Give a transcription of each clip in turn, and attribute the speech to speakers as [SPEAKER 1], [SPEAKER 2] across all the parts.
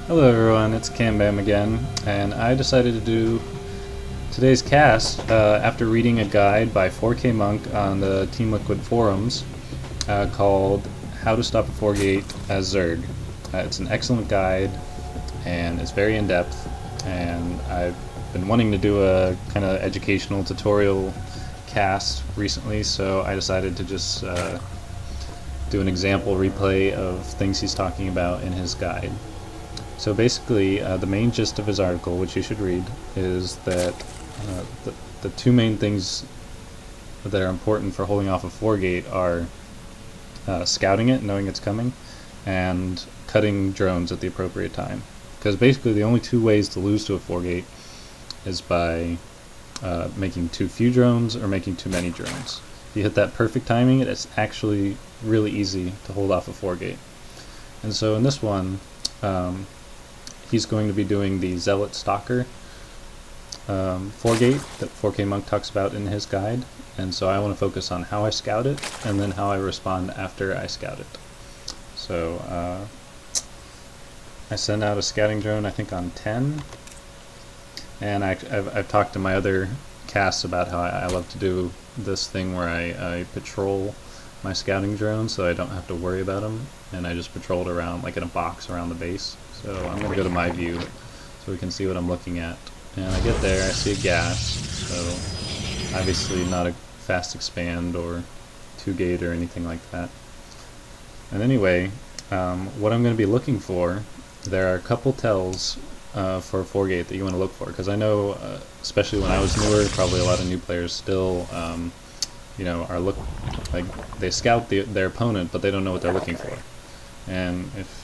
[SPEAKER 1] Hello everyone, it's Cambam again, and I decided to do today's cast after reading a guide by 4K Monk on the Team Liquid forums called How to Stop a 4-Gate as Zerg. It's an excellent guide, and it's very in-depth, and I've been wanting to do a kind of educational tutorial cast recently, so I decided to just do an example replay of things he's talking about in his guide. So basically, the main gist of his article, which you should read, is that the two main things that are important for holding off a 4-gate are scouting it, knowing it's coming, and cutting drones at the appropriate time. Because basically the only two ways to lose to a 4-gate is by making too few drones or making too many drones. If you hit that perfect timing, it's actually really easy to hold off a 4-gate. And so in this one, he's going to be doing the Zealot Stalker 4-gate that 4K Monk talks about in his guide, and so I want to focus on how I scout it and then how I respond after I scout it. So I send out a scouting drone I think on 10, and I've talked to my other casts about how I love to do this thing where I patrol my scouting drone so I don't have to worry about them, and I just patrol it around like in a box around the base. So I'm going to go to my view so we can see what I'm looking at. And I get there, I see a gas, so obviously not a fast expand or 2-gate or anything like that. And anyway, what I'm going to be looking for, there are a couple tells for a 4-gate that you want to look for, because I know, especially when I was newer, probably a lot of new players still are like they scout their opponent, but they don't know what they're looking for. And if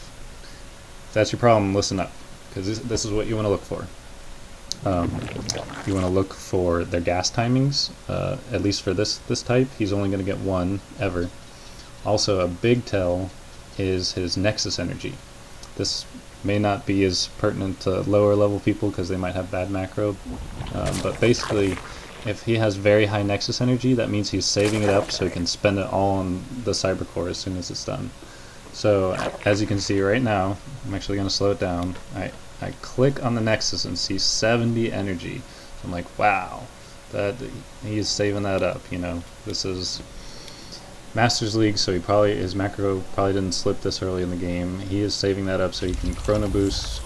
[SPEAKER 1] that's your problem, listen up, because this is what you want to look for. You want to look for their gas timings. At least for this type, he's only going to get one ever. Also, a big tell is his nexus energy. This may not be as pertinent to lower level people because they might have bad macro, but basically, if he has very high nexus energy, that means he's saving it up so he can spend it all on the cyber core as soon as it's done. So as you can see right now, I'm actually going to slow it down. I click on the nexus and see 70 energy. So I'm like, wow, that he is saving that up. This is Masters League, so his macro probably didn't slip this early in the game. He is saving that up so he can chrono boost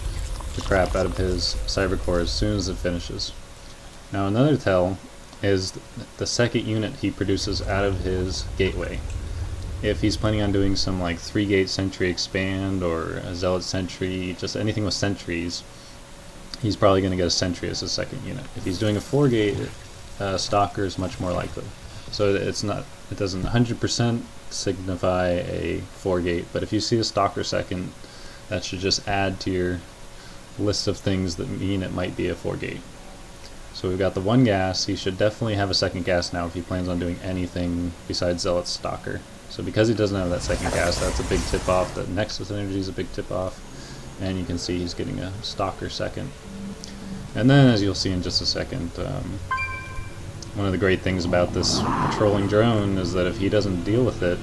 [SPEAKER 1] the crap out of his cyber core as soon as it finishes. Now another tell is the second unit he produces out of his gateway. If he's planning on doing some like 3-gate sentry expand or a Zealot sentry, just anything with sentries, he's probably going to get a sentry as his second unit. If he's doing a 4-gate, Stalker is much more likely. So it doesn't 100% signify a 4-gate, but if you see a Stalker second, that should just add to your list of things that mean it might be a 4-gate. So we've got the one gas. He should definitely have a second gas now if he plans on doing anything besides Zealot Stalker. So because he doesn't have that second gas, that's a big tip-off. The Nexus energy is a big tip-off. And you can see he's getting a Stalker second. And then, as you'll see in just a second, one of the great things about this patrolling drone is that if he doesn't deal with it,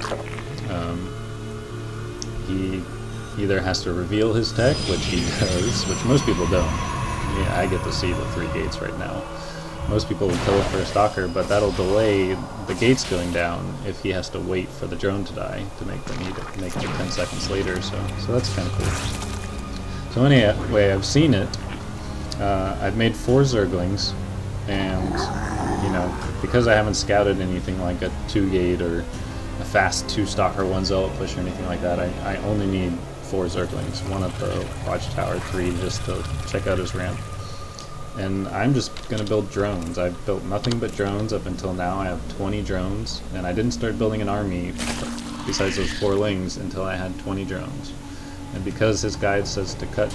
[SPEAKER 1] he either has to reveal his tech, which he does, which most people don't. Yeah, I get to see the 3 gates right now. Most people will kill it for a Stalker, but that'll delay the gates going down if he has to wait for the drone to die to make it 10 seconds later. So that's kind of cool. So anyway, I've seen it. I've made 4 Zerglings, and because I haven't scouted anything like a 2-gate or a fast 2-Stalker 1 Zealot push or anything like that, I only need 4 Zerglings, 1 at the Watchtower, 3 just to check out his ramp. And I'm just going to build drones. I've built nothing but drones up until now. I have 20 drones, and I didn't start building an army besides those 4 lings until I had 20 drones. And because his guide says to cut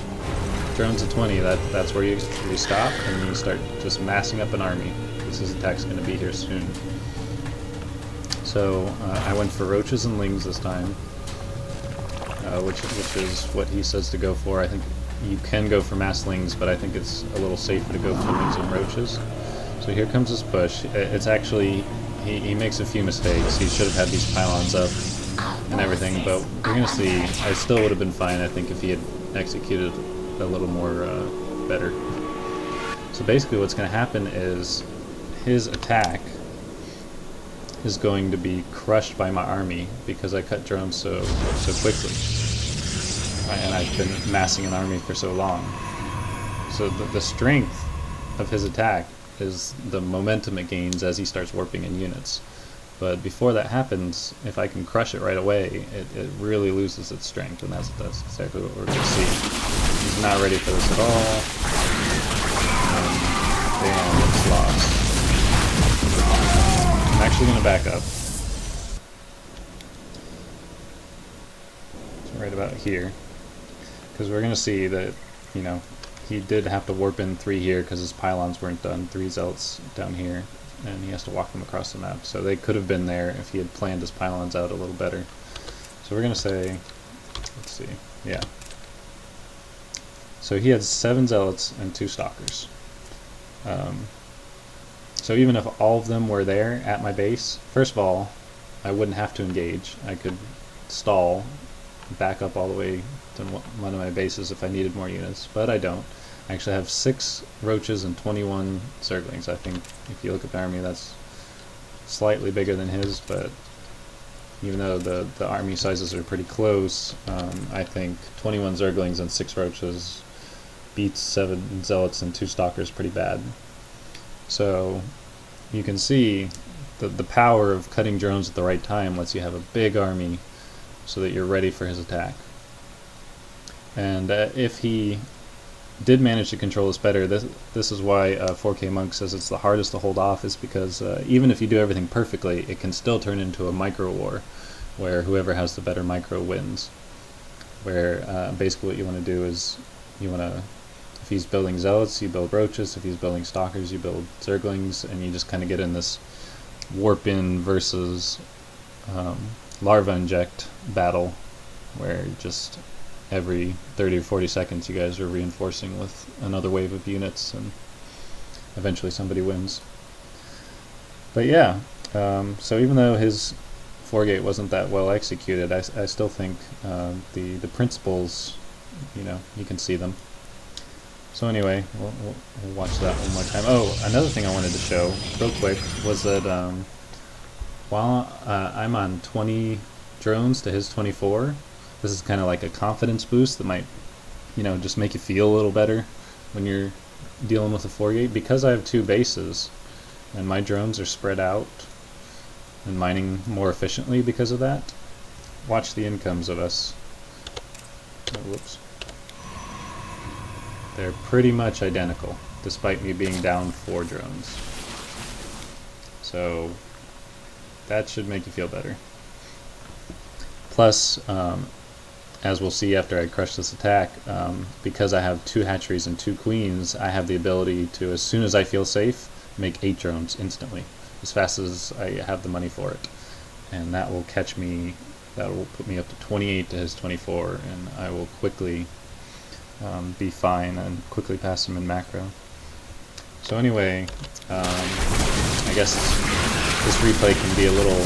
[SPEAKER 1] drones to 20, that's where you stop, and you start just massing up an army. This attack's going to be here soon. So I went for roaches and lings this time, which is what he says to go for. I think you can go for mass lings, but I think it's a little safer to go for lings and roaches. So here comes his push. It's actually, he makes a few mistakes. He should have had these pylons up and everything, but we're going to see. I still would have been fine, I think, if he had executed a little more better. So basically what's going to happen is his attack is going to be crushed by my army because I cut drones so quickly. And I've been massing an army for so long. So the strength of his attack is the momentum it gains as he starts warping in units. But before that happens, if I can crush it right away, it really loses its strength, and that's exactly what we're going to see. He's not ready for this at all. Damn, it's lost. I'm actually going to back up. Right about here. Because we're going to see that, you know, he did have to warp in 3 here because his pylons weren't done. 3 zealots down here, and he has to walk them across the map. So they could have been there if he had planned his pylons out a little better. So we're going to say, let's see, yeah. So he had 7 zealots and 2 stalkers. So even if all of them were there at my base, first of all, I wouldn't have to engage. I could stall, back up all the way to one of my bases if I needed more units, but I don't. I actually have 6 roaches and 21 zerglings. I think if you look at the army, that's slightly bigger than his, but even though the army sizes are pretty close, I think 21 zerglings and 6 roaches beats 7 zealots and 2 stalkers pretty bad. So you can see the power of cutting drones at the right time lets you have a big army so that you're ready for his attack. And if he did manage to control this better, this is why 4K Monk says it's the hardest to hold off, is because even if you do everything perfectly, it can still turn into a micro war where whoever has the better micro wins. Where basically what you want to do is, you want to, if he's building zealots, you build roaches. If he's building stalkers, you build zerglings, and you just kind of get in this warp in versus larva inject battle, where just every 30 or 40 seconds you guys are reinforcing with another wave of units, and eventually somebody wins. But yeah, so even though his 4-gate wasn't that well executed, I still think the principles, you know, you can see them. So anyway, we'll watch that one more time. Oh, another thing I wanted to show real quick was that while I'm on 20 drones to his 24, this is kind of like a confidence boost that might, you know, just make you feel a little better when you're dealing with a 4-gate. Because I have 2 bases and my drones are spread out and mining more efficiently because of that, watch the incomes of us. Oh, whoops. They're pretty much identical, despite me being down 4 drones. So that should make you feel better. Plus, as we'll see after I crush this attack, because I have 2 hatcheries and 2 queens, I have the ability to, as soon as I feel safe, make 8 drones instantly, as fast as I have the money for it. And that will catch me, that will put me up to 28 to his 24, and I will quickly be fine and quickly pass him in macro. So anyway, I guess this replay can be a little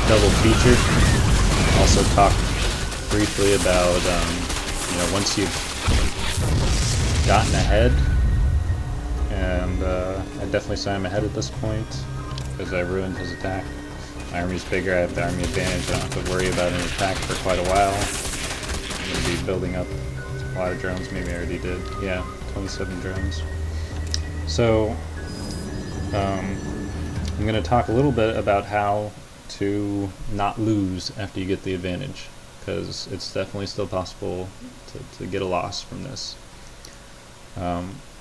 [SPEAKER 1] double feature. Also talk briefly about, you know, once you've gotten ahead, and I definitely say I'm ahead at this point because I ruined his attack. My army's bigger, I have the army advantage, I don't have to worry about an attack for quite a while. I'm going to be building up a lot of drones, maybe I already did. Yeah, 27 drones. So, I'm going to talk a little bit about how to not lose after you get the advantage, because it's definitely still possible to get a loss from this.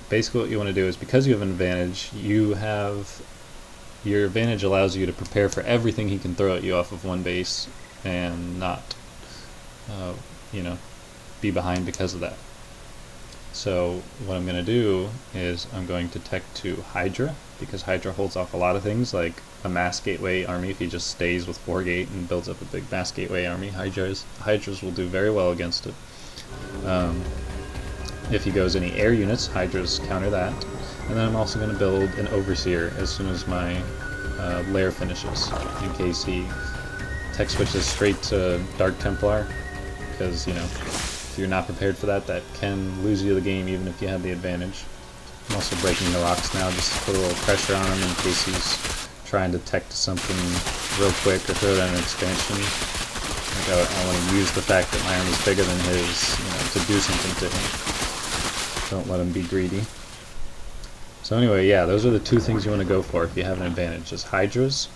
[SPEAKER 1] Basically what you want to do is, because you have an advantage, your advantage allows you to prepare for everything he can throw at you off of one base and not, you know, be behind because of that. So what I'm going to do is I'm going to tech to Hydra, because Hydra holds off a lot of things like a mass gateway army. If he just stays with 4-gate and builds up a big mass gateway army, Hydras will do very well against it. If he goes any air units, Hydras counter that. And then I'm also going to build an Overseer as soon as my lair finishes, in case he tech switches straight to Dark Templar, because, you know, if you're not prepared for that, that can lose you the game even if you have the advantage. I'm also breaking the rocks now just to put a little pressure on him in case he's trying to tech to something real quick or throw down an expansion. Like I want to use the fact that my army's bigger than his, to do something to him. Don't let him be greedy. So anyway, yeah, those are the two things you want to go for if you have an advantage, is Hydras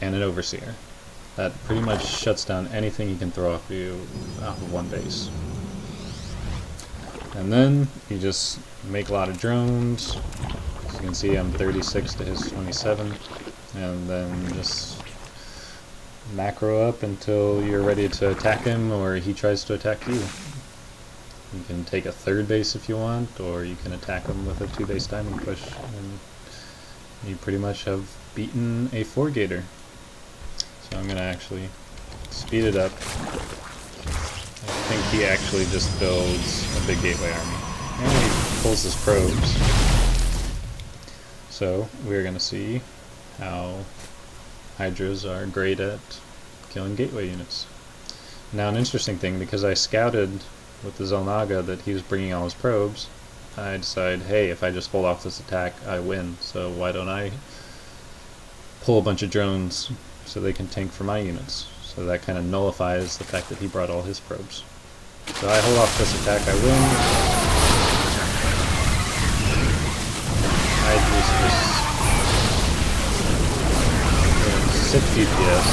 [SPEAKER 1] and an Overseer. That pretty much shuts down anything he can throw off of one base. And then you just make a lot of drones. As you can see, I'm 36 to his 27. And then just macro up until you're ready to attack him or he tries to attack you. You can take a third base if you want, or you can attack him with a 2-base diamond push, and you pretty much have beaten a 4-gator. So I'm going to actually speed it up. I think he actually just builds a big gateway army. And he pulls his probes. So we're going to see how Hydras are great at killing gateway units. Now an interesting thing, because I scouted with the Zelnaga that he was bringing all his probes, I decided, hey, if I just hold off this attack, I win. So why don't I pull a bunch of drones so they can tank for my units? So that kind of nullifies the fact that he brought all his probes. So I hold off this attack, I win. I just 6 DPS.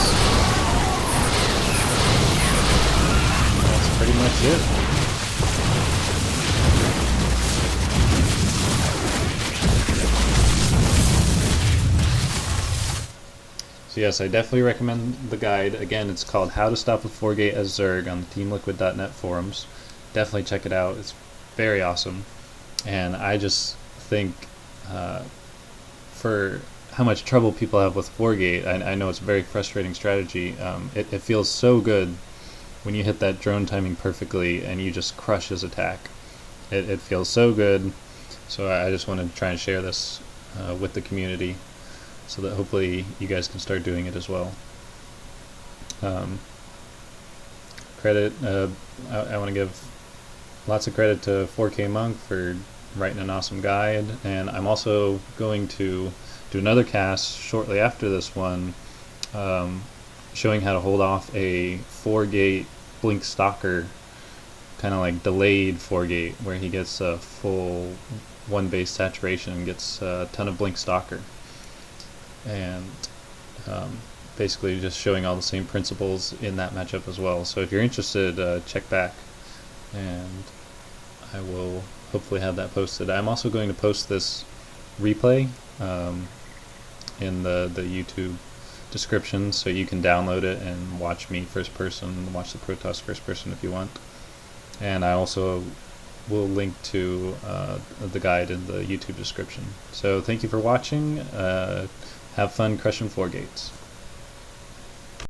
[SPEAKER 1] That's pretty much it. So yes, I definitely recommend the guide. Again, it's called How to Stop a 4-Gate as Zerg on the TeamLiquid.net forums. Definitely check it out. It's very awesome. And I just think for how much trouble people have with 4-Gate, I know it's a very frustrating strategy. It feels so good when you hit that drone timing perfectly and you just crush his attack. It feels so good. So I just wanted to try and share this with the community, so that hopefully you guys can start doing it as well. Credit, I want to give lots of credit to 4K Monk for writing an awesome guide, and I'm also going to do another cast shortly after this one, showing how to hold off a 4-gate Blink Stalker, kind of like delayed 4-gate, where he gets a full 1-base saturation and gets a ton of Blink Stalker. And basically just showing all the same principles in that matchup as well. So if you're interested, check back, and I will hopefully have that posted. I'm also going to post this replay in the YouTube description, so you can download it and watch me first person, watch the Protoss first person if you want. And I also will link to the guide in the YouTube description. So thank you for watching. Have fun crushing 4-gates.